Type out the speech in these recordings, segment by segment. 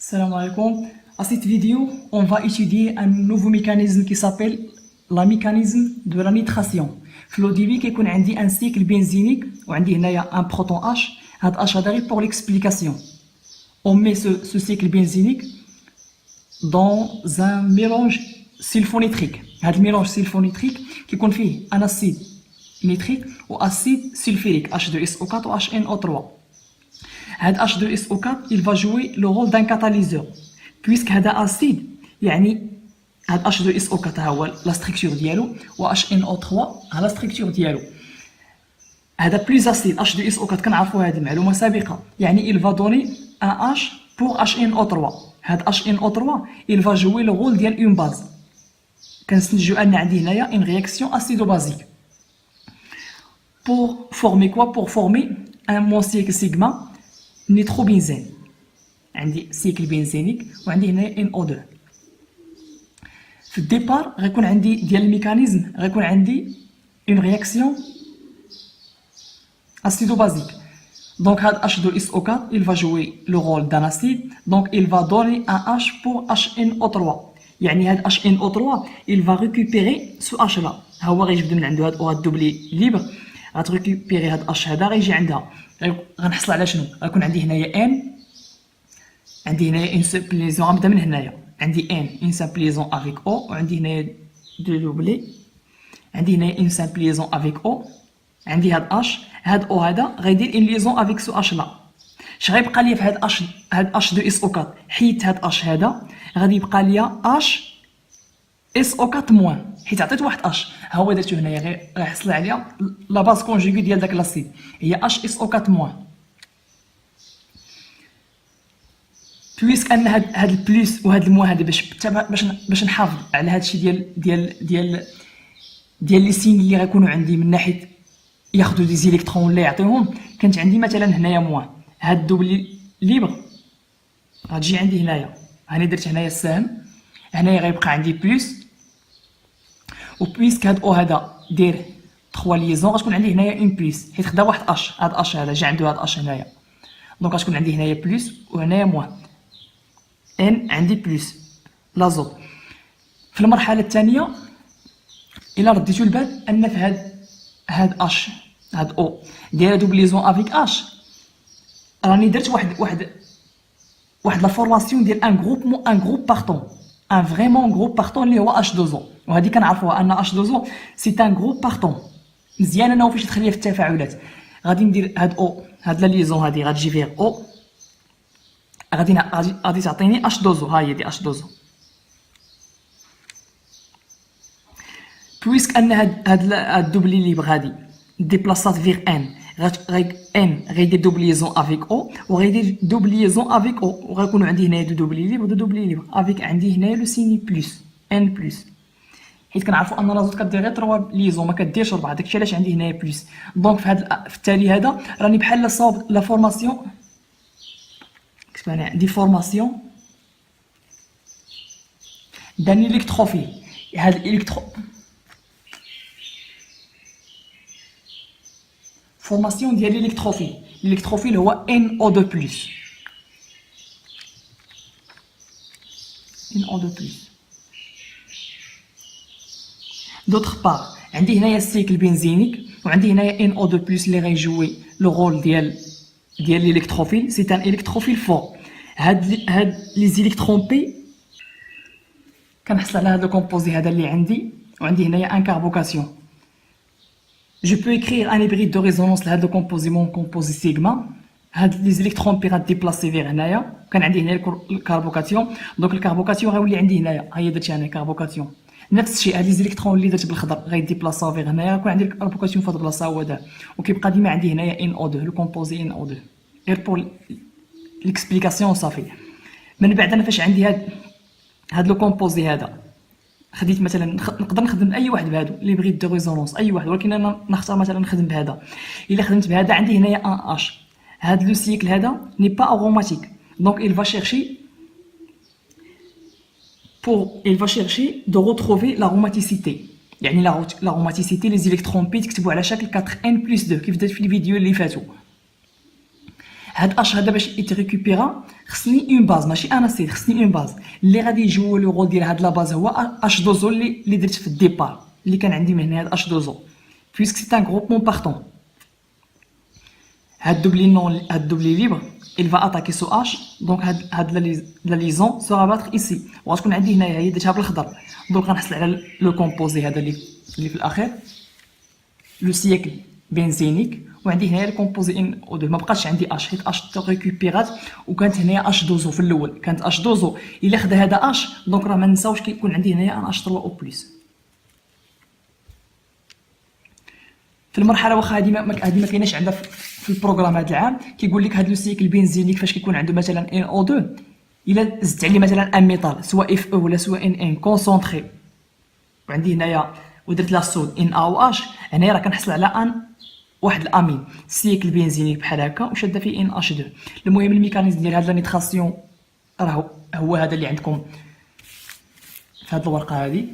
Salam alaikum. À cette vidéo, on va étudier un nouveau mécanisme qui s'appelle la mécanisme de la nitration. في لو ديبي كيكون عندي ان سيكل بنزينيك وعندي هنايا ان بروتون H. هاد H هذا غير pour l'explication. On met ce cycle benzénique dans un mélange sulfonitrique. هاد الميلونج سيلفونيتريك كيكون فيه ان اسيد نيتريك واسيد سلفيريك H2SO4 و HNO3. هاد H2SO4 il va jouer le rôle d'un catalyseur puisque هذا اسيد يعني هاد H2SO4 ها هو لا ستركتور ديالو و HNO3 ها لا ستركتور ديالو. هذا بلوز اسيد H2SO4 كنعرفوا هذه معلومه سابقه يعني il va donner un H pour HNO3. هاد HNO3 il va jouer le rôle ديال une base. كنستنتجو ان عندي هنايا une réaction acido-basique. Pour former quoi? Pour former un monocycle sigma nitrobenzène. عندي سيكل بنزينيك وعندي هنا NO2. في الديبار غيكون عندي ديال الميكانيزم غيكون عندي اون رياكسيون acido-basique. Donc H2SO4 il va jouer le rôle d'un acide, donc il va donner un H pour HNO3. يعني هاد HNO3 il va récupérer ce H là. ها هو غيجبد من عنده هاد او هاد دوبلي ليبر غتريكوبيري هاد H هذا غيجي عندها غنحصل على شنو؟ غيكون عندي هنايا N، عندي هنايا اون سامبل ليزون غنبدا من هنايا عندي N اون سامبل ليزون افيك O وعندي هنايا دو دوبلي عندي هنايا اون سامبل ليزون افيك O عندي هاد H هاد O هذا غيدير اون ليزون افيك سو H لا. اش غيبقى ليا في هاد H هاد H2SO4 حيت هاد H هذا غادي يبقى ليا HSO4 موان حيت عطيت واحد H ها هو درتو هنايا غير غيحصل عليا لا باز كونجوغي ديال داك لاسيد هي HSO4 موان. بويسك ان هاد البلوس وهاد الموان هذا باش نحافظ على هادشي ديال لي سين اللي غيكونوا عندي من ناحيه ياخذوا دي زيليكترون اللي يعطيهم. كانت عندي مثلا هنايا موان هاد دوبلي ليبر غتجي عندي هنايا هاني درت هنايا السهم هنايا غيبقى عندي بلوس وبويسك هاد او هذا دير 3 ليزون غتكون عندي هنايا اون بلوس حيت خدا واحد اش هاد اش هذا جا عنده هاد اش هنايا دونك غتكون عندي هنايا بلوس وهنايا موان ان عندي بلوس لازوت. في المرحله الثانيه الا رديتو البال ان في هاد اش هاد او دايره دوبليزون افيك اش راني درت واحد لا فورماسيون ديال ان جروب بارتون ان فريمون جروب بارتون اللي هو H2O وهذه كنعرفوها ان H2O سي ان جروب بارتون. مزيان انا فاش تخليها في التفاعلات غادي ندير هاد او هاد لا ليزون هادي غتجي فيغ او غادي تعطيني H2O ها هي دي H2O. بويسك ان هاد الدوبلي ليبر غادي ديبلاصات فيغ ان ان غيدير دوبليزون افيك او وغيدير دوبليزون افيك او وغيكونوا عندي هنايا دو دوبلي ليبر افيك عندي هنايا لو سيني بلس ان بلس حيت كنعرفوا ان لازوت كدير غير 3 ليزون ما كديرش 4 داكشي علاش عندي هنايا بلس. دونك في التالي هذا راني بحال صاوب لا فورماسيون عندي فورماسيون دان الكتروفيل. هاد الالكترو فورماسيون ديال الالكتروفيل هو NO2+. دوطخ بار عندي هنايا السيكل بنزينيك وعندي هنايا NO2+ اللي غيجوي لو رول ديال الالكتروفيل. سي ان الكتروفيل فور هاد لي زيليكترون بي كنحصل على هاد الكومبوزي هذا اللي عندي وعندي هنايا ان كاربوكاسيون. Je peux écrire un hybride de résonance لهاد الكومبوزي مون كومبوزي سيغما. هاد لي زيليكترون بي غاديبلاسي فيغ هنايا كان عندي هنا الكاربوكاسيون دونك الكاربوكاسيون غيولي عندي هنايا ها هي درت هنا كاربوكاسيون. نفس الشيء هاد لي زيليكترون اللي درت بالخضر غيديبلاساو فيغ هنايا غيكون عندي الكاربوكاسيون في هاد البلاصه هو دار وكيبقى ديما عندي هنايا NO2 لو كومبوزي NO2 غير بور ليكسبليكاسيون صافي. من بعد انا فاش عندي هاد لو كومبوزي هذا خديت مثلا نقدر نخدم اي واحد بهادو لي بريد دو ريزونانس اي واحد ولكن انا نختار مثلا نخدم بهذا. الا خدمت بهذا عندي هنايا ان اش هاد لو سيكل هذا ني با اروماتيك دونك il va chercher de retrouver l'aromaticité يعني l'aromaticité les électrons بي تكتبوا على شكل 4n+2 كيف درت في الفيديو اللي فاتوا. هاد اش هذا باش يتريكوبيرا خصني اون باز، ماشي انا سيد، خصني اون باز اللي غادي يجيو لو رول ديال هاد لا باز هو اش دوزو اللي درت في الديبار اللي كان عندي من هنا. هاد اش دوزو بويسك سي ان غروبمون بارتون، هاد دوبلي نون هاد دوبلي ليبر il va attaquer سو اش. دونك هاد لا ليزون سورا باتر ايسي، وغتكون عندي هنايا هي درتها بالخضر. دونك غنحصل على لو كومبوزي هذا اللي في الاخير لو سيكل بنزينيك، وعندي هنايا الكومبوزي ان او 2. ما بقاش عندي اش حيت اش ريكوبيرات، وكانت هنايا اش دوزو في الاول، كانت اش دوزو الا خدا هذا اش. دونك راه ما نساوش كيكون عندي هنايا ان اش 3 او بلس. في المرحله واخا هذه ما كايناش عندها في البروغرام هذا العام، كيقول لك هذا لو سيكل بنزينيك فاش كيكون عنده مثلا ان او 2 الا زدت عليه مثلا ان ميتال سواء اف او ولا سواء ان كونسونطري، وعندي هنايا ودرت لا سود ان او اش، هنايا راه كنحصل على ان واحد الامين سيكل بنزينيك بحال هكا وشاده فيه ان اش 2. المهم الميكانيزم ديال هاد لا نيتراسيون راه هو هذا اللي عندكم في هاد الورقه هذه.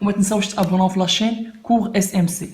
وما تنساوش تابوناو في لاشين كور اس ام سي.